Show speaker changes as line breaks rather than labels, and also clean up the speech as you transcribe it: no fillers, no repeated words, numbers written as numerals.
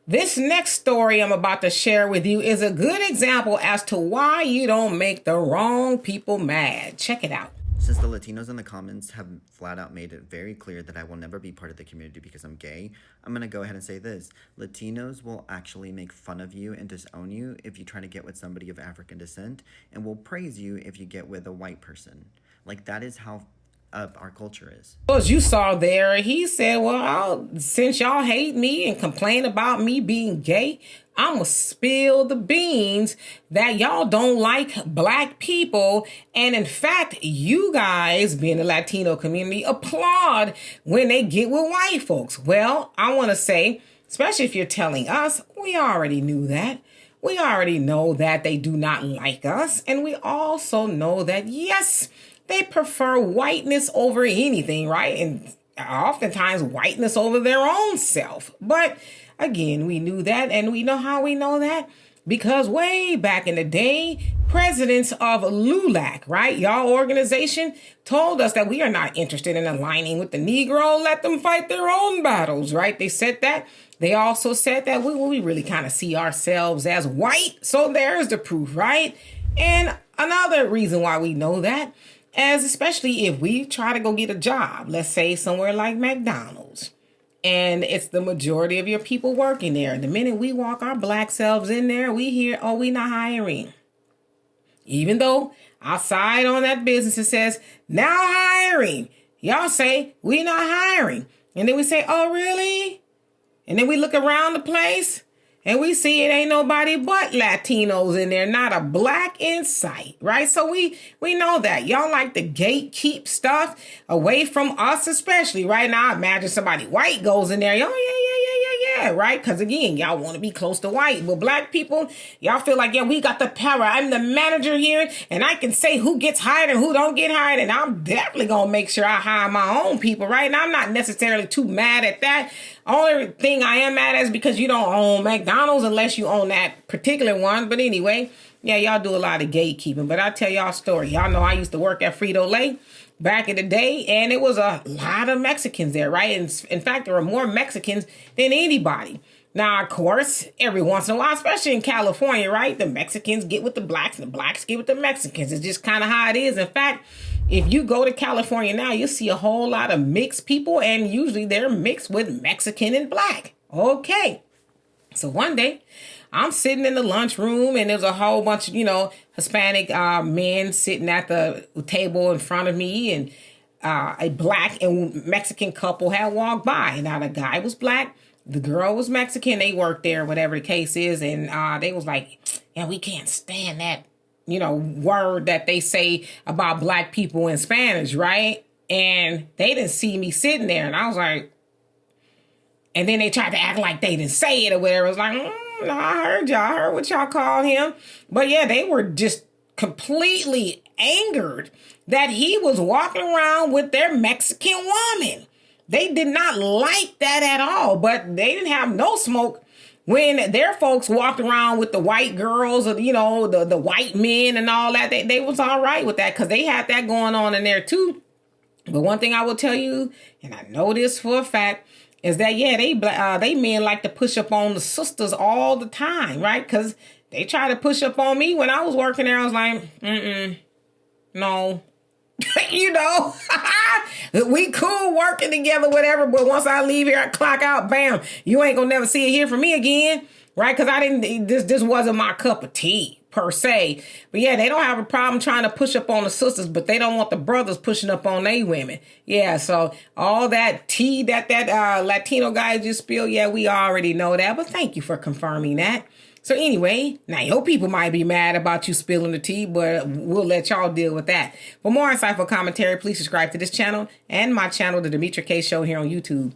This next story I'm about to share with you is a good example as to why you don't make the wrong people mad. Check it out.
Since the Latinos in the comments have flat out made it very clear that I will never be part of the community because I'm gay, I'm going to go ahead and say this. Latinos will actually make fun of you and disown you if you try to get with somebody of African descent, and will praise you if you get with a white person. Like, that is how our culture is.
As you saw there, he said, well, since y'all hate me and complain about me being gay, I'm going to spill the beans that y'all don't like black people. And in fact, you guys, being the Latino community, applaud when they get with white folks. Well, I want to say, especially if you're telling us, we already knew that. We already know that they do not like us. And we also know that, yes, they prefer whiteness over anything, right? And oftentimes whiteness over their own self. But again, we knew that, and we know how we know that, because way back in the day, presidents of LULAC, right, y'all organization, told us that we are not interested in aligning with the Negro. Let them fight their own battles, right? They said that. They also said that we really kind of see ourselves as white. So there's the proof, right? And another reason why we know that, as especially if we try to go get a job, let's say somewhere like McDonald's, and it's the majority of your people working there. The minute we walk our black selves in there, we hear, oh, we not hiring. Even though outside on that business it says, now hiring. Y'all say, we not hiring. And then we say, oh, really? And then we look around the place and we see it ain't nobody but Latinos in there, not a black in sight, right? So we know that. Y'all like to gatekeep stuff away from us especially, right? Now imagine somebody white goes in there, oh, yeah, right? Because again, y'all want to be close to white. But black people, y'all feel like, yeah, we got the power. I'm the manager here, and I can say who gets hired and who don't get hired, and I'm definitely going to make sure I hire my own people, right? And I'm not necessarily too mad at that. Only thing I am mad at is because you don't own McDonald's unless you own that particular one. But anyway, yeah, y'all do a lot of gatekeeping. But I'll tell y'all a story. Y'all know I used to work at Frito-Lay back in the day, and it was a lot of Mexicans there, right? And in fact, there were more Mexicans than anybody. Now, of course, every once in a while, especially in California, right, the Mexicans get with the blacks and the blacks get with the Mexicans. It's just kind of how it is. In fact, if you go to California now, you'll see a whole lot of mixed people, and usually they're mixed with Mexican and black. Okay. So one day, I'm sitting in the lunchroom, and there's a whole bunch of, Hispanic men sitting at the table in front of me, and a black and Mexican couple had walked by. Now, the guy was black. The girl was Mexican. They worked there, whatever the case is. And they was like, yeah, we can't stand that, word that they say about black people in Spanish, right? And they didn't see me sitting there. And I was like, and then they tried to act like they didn't say it or whatever. I was like, no, I heard y'all. I heard what y'all called him. But yeah, they were just completely angered that he was walking around with their Mexican woman. They did not like that at all, but they didn't have no smoke when their folks walked around with the white girls or, the white men and all that. They was all right with that because they had that going on in there too. But one thing I will tell you, and I know this for a fact, is that, yeah, they men like to push up on the sisters all the time, right? Because they try to push up on me when I was working there. I was like, no. We cool working together, whatever. But once I leave here, I clock out, bam, you ain't gonna never see it here from me again, right? Because this wasn't my cup of tea per se. But yeah, they don't have a problem trying to push up on the sisters, but they don't want the brothers pushing up on they women. Yeah, so all that tea that Latino guy just spilled, yeah, we already know that. But thank you for confirming that. So anyway, now your people might be mad about you spilling the tea, but we'll let y'all deal with that. For more insightful commentary, please subscribe to this channel and my channel, The Demetra Kaye Show, here on YouTube.